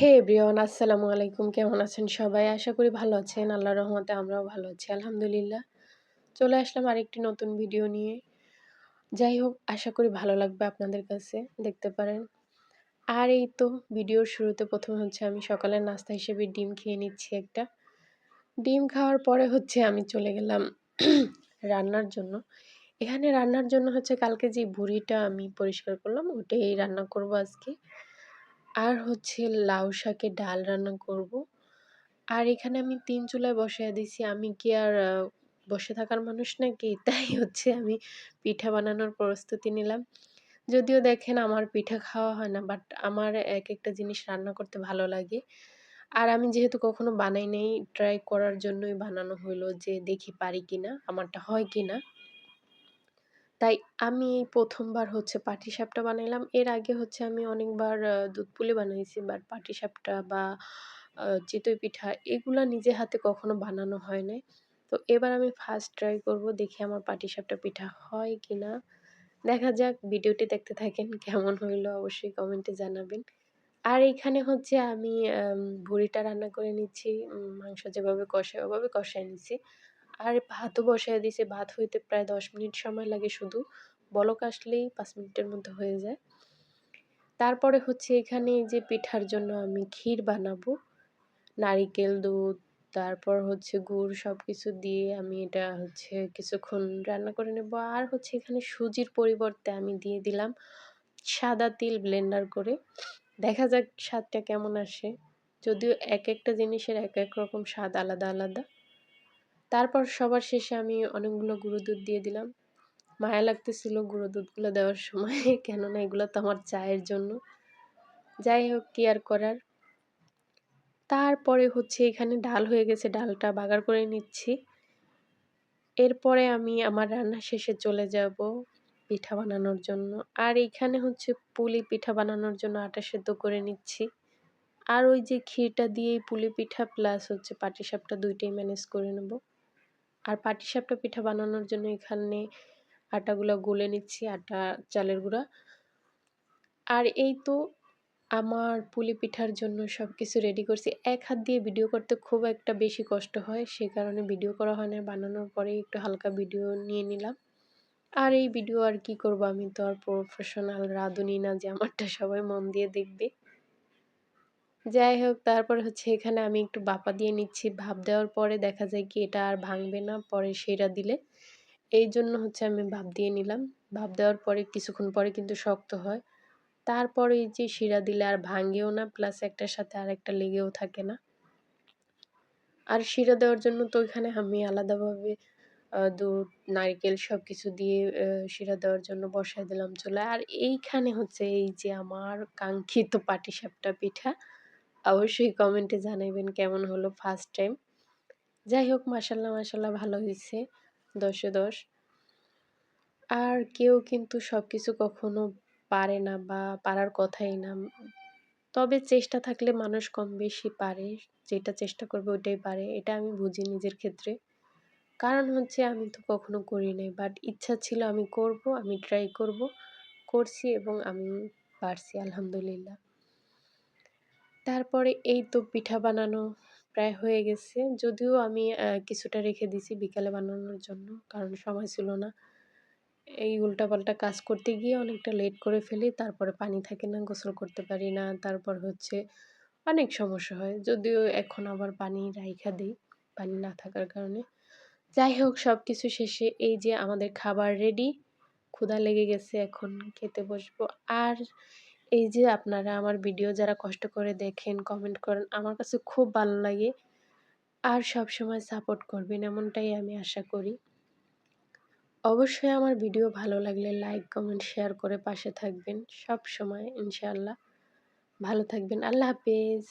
হে everyone আসসালামু আলাইকুম। কেমন আছেন সবাই? আশা করি ভালো আছেন। আল্লাহর রহমতে আমরাও ভালো আছি আলহামদুলিল্লাহ। চলে আসলাম আরেকটি নতুন ভিডিও নিয়ে। যাই হোক, আশা করি ভালো লাগবে আপনাদের কাছে, দেখতে পারেন। আর এই তো ভিডিওর শুরুতে প্রথমে হচ্ছে আমি সকালের নাস্তা হিসেবে ডিম খেয়ে নিচ্ছি একটা। ডিম খাওয়ার পরে হচ্ছে আমি চলে গেলাম রান্নার জন্য। এখানে রান্নার জন্য হচ্ছে কালকে যে ভুঁড়িটা আমি পরিষ্কার করলাম ওটাই রান্না করব আজকে। আর হচ্ছে লাউ শাকের ডাল রান্না করব। আর এখানে আমি ৩ চুলায় বসায় দিছি। আমি কি আর বসে থাকার মানুষ নাকি? তাই হচ্ছে আমি পিঠা বানানোর প্রস্তুতি নিলাম। যদিও দেখেন আমার পিঠা খাওয়া হয় না, বাট আমার একেকটা জিনিস রান্না করতে ভালো লাগে। আর আমি যেহেতু কখনো বানাই নাই, ট্রাই করার জন্যই বানানো হইলো যে দেখি পারি কিনা, আমারটা হয় কিনা। তাই আমি এই ১ম বার হচ্ছে পাটিসাপটা বানাইলাম। এর আগে হচ্ছে আমি অনেকবার দুধ পুলি বানাইছি, বাট পাটিসাপটা বা চিতই পিঠা এগুলা নিজে হাতে কখনো বানানো হয় নাই। তো এবার আমি ফার্স্ট ট্রাই করব, দেখি আমার পাটিসাপটা পিঠা হয় কিনা। দেখা যাক, ভিডিওটি দেখতে থাকেন। কেমন হইলো অবশ্যই কমেন্টে জানাবেন। আর এইখানে হচ্ছে আমি ভুঁড়িটা রান্না করে নিচ্ছি। মাংস যেভাবে কষাই ওভাবে কষায় নিছি। আর ভাতও বসায় দিছি। ভাত হইতে প্রায় ১০ মিনিট সময় লাগে শুধু। বলক আসলেই ৫ মিনিটের মধ্যে হয়ে যায়। তারপরে হচ্ছে এখানে এই যে পিঠার জন্য আমি ক্ষীর বানাবো। নারিকেল, দুধ, তারপর হচ্ছে গুড় সবকিছু দিয়ে আমি এটা হচ্ছে কিছুক্ষণ রান্না করে নেব। আর হচ্ছে এখানে সুজির পরিবর্তে আমি দিয়ে দিলাম সাদা তিল ব্লেন্ডার করে। দেখা যাক স্বাদটা কেমন আসে। যদিও একেকটা জিনিসের একেক রকম স্বাদ আলাদা, আলাদা। তারপর সবার শেষে আমি অনেকগুলো গুঁড়ো দুধ দিয়ে দিলাম। মায়া লাগতেছিল গুঁড়ো দুধগুলো দেওয়ার সময় কেননা এগুলো তো আমার চায়ের জন্য। যাই হোক, কি আর করার। তারপরে হচ্ছে এখানে ডাল হয়ে গেছে, ডালটা বাগার করে নিচ্ছি। এরপরে আমি আমার রান্না শেষে চলে যাব পিঠা বানানোর জন্য। আর এইখানে হচ্ছে পুলি পিঠা বানানোর জন্য আটা সেদ্ধ করে নিচ্ছি। আর ওই যে ক্ষীরটা দিয়েই পুলি পিঠা প্লাস হচ্ছে পাটিসাপটা ২ টাই ম্যানেজ করে নেব। আর পাটিসাপটা পিঠা বানানোর জন্য এখানে আটাগুলা গুলে নিচ্ছি, আটা চালের গুঁড়া। আর এই তো আমার পুলি পিঠার জন্য সবকিছু রেডি করছি। এক হাত দিয়ে ভিডিও করতে খুব একটা বেশি কষ্ট হয়, সে কারণে ভিডিও করা হয় না। বানানোর পরেই একটু হালকা ভিডিও নিয়ে নিলাম। আর এই ভিডিও আর কি করব, আমি তো আর প্রফেশনাল রাঁধুনি না যে আমারটা সবাই মন দিয়ে দেখবে। যাই হোক, তারপর হচ্ছে এখানে আমি একটু বাপা দিয়ে নিচ্ছি। ভাপ দেওয়ার পরে দেখা যায় কি এটা আর ভাঙবে না পরে সেইটা দিলে। এইজন্য হচ্ছে আমি ভাপ দিয়ে নিলাম। ভাপ দেওয়ার পরে কিছুক্ষণ পরে কিন্তু শক্ত হয়। তারপরে এই যে শিরা দিলে আর ভাঙেও না, প্লাস একটার সাথে আরেকটা লেগেও থাকে না। আর শিরা দেওয়ার জন্য তো এখানে আমি আলাদাভাবে দুধ, নারিকেল সবকিছু দিয়ে শিরা দেওয়ার জন্য বসায় দিলাম চুলায়। আর এইখানে হচ্ছে এই যে আমার কাঙ্ক্ষিত পাটিসাপটা পিঠা। অবশ্যই কমেন্টে জানাইবেন কেমন হলো ফার্স্ট টাইম। যাই হোক, মাশাআল্লাহ, মাশাআল্লাহ ভালো হইছে। ১০ এ ১০। আর কেউ কিন্তু সবকিছু কখনো পারে না বা পারার কথাই না। তবে চেষ্টা থাকলে মানুষ কম বেশি পারে। যেটা চেষ্টা করবে ওইটাই পারে। এটা আমি বুঝি নিজের ক্ষেত্রে। কারণ হচ্ছে আমি তো কখনো করি নাই। বাট ইচ্ছা ছিল আমি করব, আমি ট্রাই করব। করছি এবং আমি পারছি আলহামদুলিল্লাহ। তারপরে এই তো পিঠা বানানো প্রায় হয়ে গেছে। যদিও আমি কিছুটা রেখে দিছি বিকালে বানানোর জন্য। কারণ সময় ছিল না। এই উল্টাপাল্টা কাজ করতে গিয়ে অনেকটা লেট করে ফেলি। তারপরে পানি থাকে না, গোসল করতে পারি না। তারপর হচ্ছে অনেক সমস্যা হয়। যদিও এখন আবার পানি রাইখা দেই, পানি না থাকার কারণে। যাই হোক, সবকিছু শেষে এই যে আমাদের খাবার রেডি। ক্ষুধা লেগে গেছে, এখন খেতে বসবো। আর এই যে আপনারা আমার ভিডিও যারা কষ্ট করে দেখেন, কমেন্ট করেন, আমার কাছে খুব ভালো লাগে। আর সবসময় সাপোর্ট করবেন এমনটাই আমি আশা করি। অবশ্যই আমার ভিডিও ভালো লাগলে লাইক, কমেন্ট, শেয়ার করে পাশে থাকবেন সবসময় ইনশাআল্লাহ। ভালো থাকবেন। আল্লাহ হাফেজ।